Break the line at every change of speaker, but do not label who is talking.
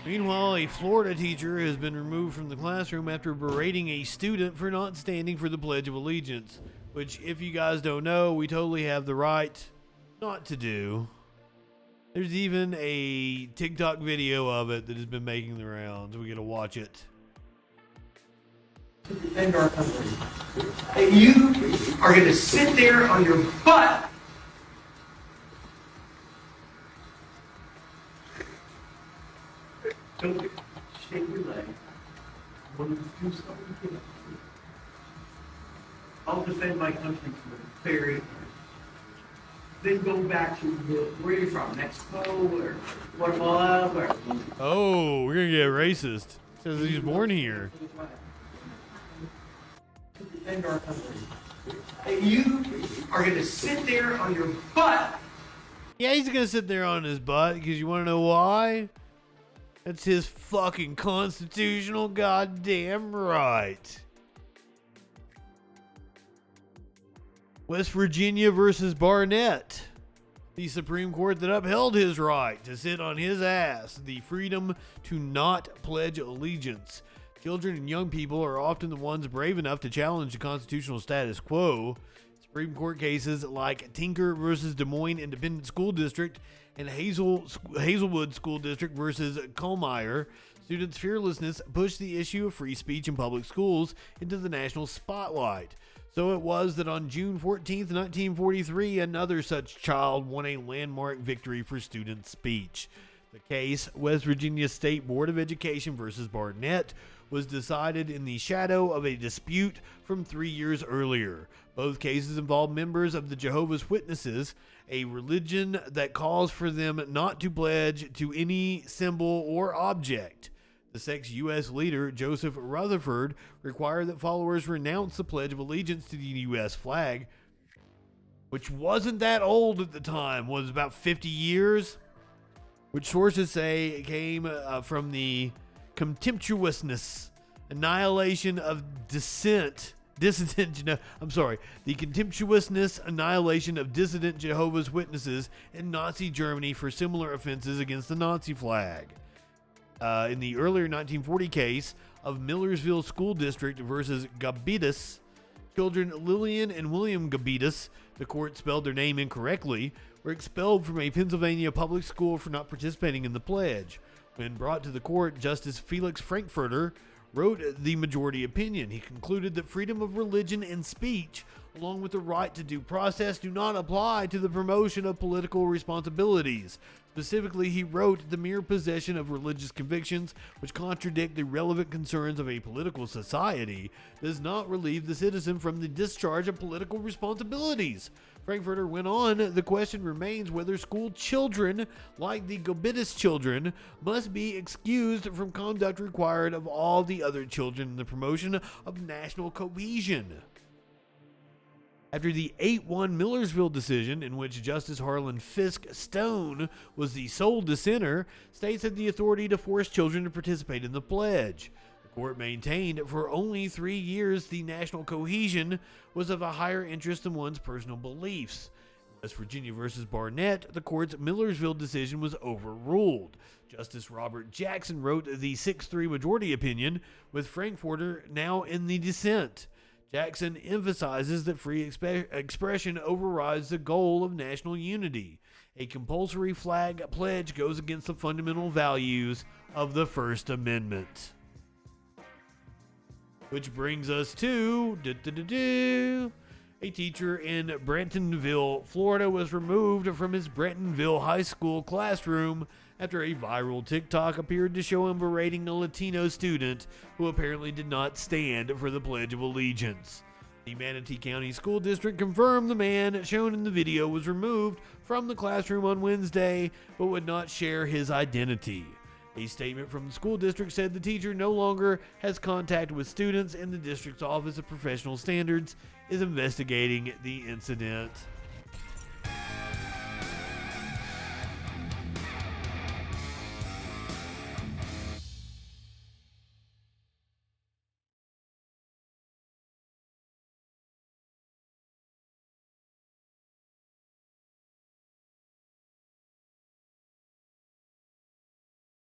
Meanwhile, a Florida teacher has been removed from the classroom after berating a student for not standing for the Pledge of Allegiance, which, if you guys don't know, we totally have the right not to do. There's even a TikTok video of it that has been making the rounds. We gotta watch it.
To defend our country. And you are gonna sit there on your butt. Don't shake your leg. When you do something, get up. I'll defend my country for the very. Then go back to where you're from, Mexico or Guatemala, where?
Oh, we're gonna get racist because he's born here.
To defend our country. And you are gonna sit there on your butt.
Yeah, he's gonna sit there on his butt because you want to know why? That's his fucking constitutional goddamn right. West Virginia versus Barnett. The Supreme Court that upheld his right to sit on his ass, the freedom to not pledge allegiance. Children and young people are often the ones brave enough to challenge the constitutional status quo. Supreme Court cases like Tinker versus Des Moines Independent School District and Hazelwood School District versus Colmeyer. Students' fearlessness pushed the issue of free speech in public schools into the national spotlight. So it was that on June 14th, 1943, another such child won a landmark victory for student speech. The case, West Virginia State Board of Education versus Barnett, was decided in the shadow of a dispute from 3 years earlier. Both cases involved members of the Jehovah's Witnesses, a religion that calls for them not to pledge to any symbol or object. The sect's U.S. leader, Joseph Rutherford, required that followers renounce the Pledge of Allegiance to the U.S. flag, which wasn't that old at the time, was about 50 years, which sources say came from the contemptuousness, annihilation of the contemptuousness, annihilation of dissident Jehovah's Witnesses in Nazi Germany for similar offenses against the Nazi flag. In the earlier 1940 case of Millersville School District versus Gabitas, children Lillian and William Gabitas, the court spelled their name incorrectly, were expelled from a Pennsylvania public school for not participating in the pledge. When brought to the court, Justice Felix Frankfurter wrote the majority opinion. He concluded that freedom of religion and speech, along with the right to due process, do not apply to the promotion of political responsibilities. Specifically, he wrote, the mere possession of religious convictions which contradict the relevant concerns of a political society does not relieve the citizen from the discharge of political responsibilities. Frankfurter went on, the question remains whether school children, like the Gabitas children, must be excused from conduct required of all the other children in the promotion of national cohesion. After the 8-1 Millersville decision, in which Justice Harlan Fiske Stone was the sole dissenter, states had the authority to force children to participate in the pledge. The court maintained for only 3 years the national cohesion was of a higher interest than one's personal beliefs. In West Virginia versus Barnett, the court's Millersville decision was overruled. Justice Robert Jackson wrote the 6-3 majority opinion, with Frankfurter now in the dissent. Jackson emphasizes that free expression overrides the goal of national unity. A compulsory flag pledge goes against the fundamental values of the First Amendment. Which brings us to a teacher in Brentonville, Florida, was removed from his Brentonville High School classroom after a viral TikTok appeared to show him berating a Latino student who apparently did not stand for the Pledge of Allegiance. The Manatee County School District confirmed the man shown in the video was removed from the classroom on Wednesday, but would not share his identity. A statement from the school district said the teacher no longer has contact with students, and the district's Office of Professional Standards is investigating the incident.